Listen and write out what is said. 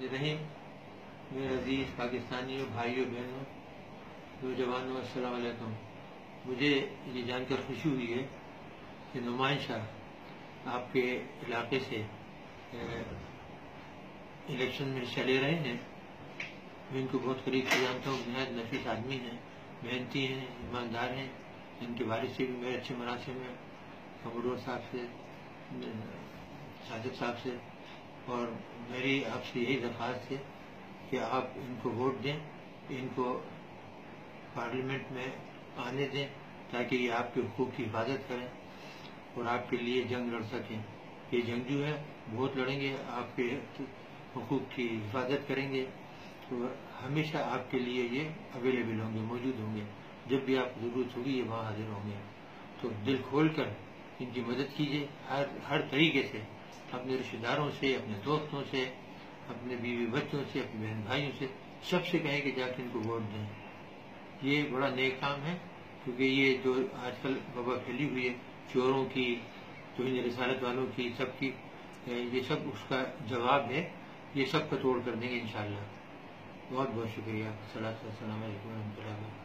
रहीम। मेरे अजीज़ पाकिस्तानियों, भाइयों, बहनों, नौजवानों, अस्सलाम वालेकुम। मुझे ये जानकर खुशी हुई है कि नुमान शाह आपके इलाके से इलेक्शन में हिस्सा ले रहे हैं। मैं इनको बहुत करीब से जानता हूँ। नहायत नफीस आदमी हैं, मेहनती हैं, ईमानदार हैं। इनके वालिद से भी मेरे अच्छे मुनासिब हैं, कमरोर साहब से, साजिद साहब से। और मेरी आपसे यही दरख्वास्त है कि आप इनको वोट दें, इनको पार्लियामेंट में आने दें ताकि ये आपके हुकूक की हिफाजत करें और आपके लिए जंग लड़ सकें। ये जंगजू है, बहुत लड़ेंगे, आपके हुकूक की हिफाजत करेंगे, तो हमेशा आपके लिए ये अवेलेबल होंगे, मौजूद होंगे। जब भी आपको ज़रूरत होगी ये वहाँ हाजिर होंगे। तो दिल खोल कर इनकी मदद कीजिए, हर तरीके से, अपने रिश्तेदारों से, अपने दोस्तों से, अपने बीवी बच्चों से, अपने बहन भाइयों से, सबसे कहें कि जाकर इनको वोट दें। ये बड़ा नेक काम है, क्योंकि ये जो आजकल वबा फैली हुई है चोरों की, तौहीन रिसालत वालों की, सबकी, ये सब उसका जवाब है। ये सब का तोड़ कर देंगे इंशाअल्लाह। बहुत बहुत शुक्रिया। अस्सलाम वालेकुम।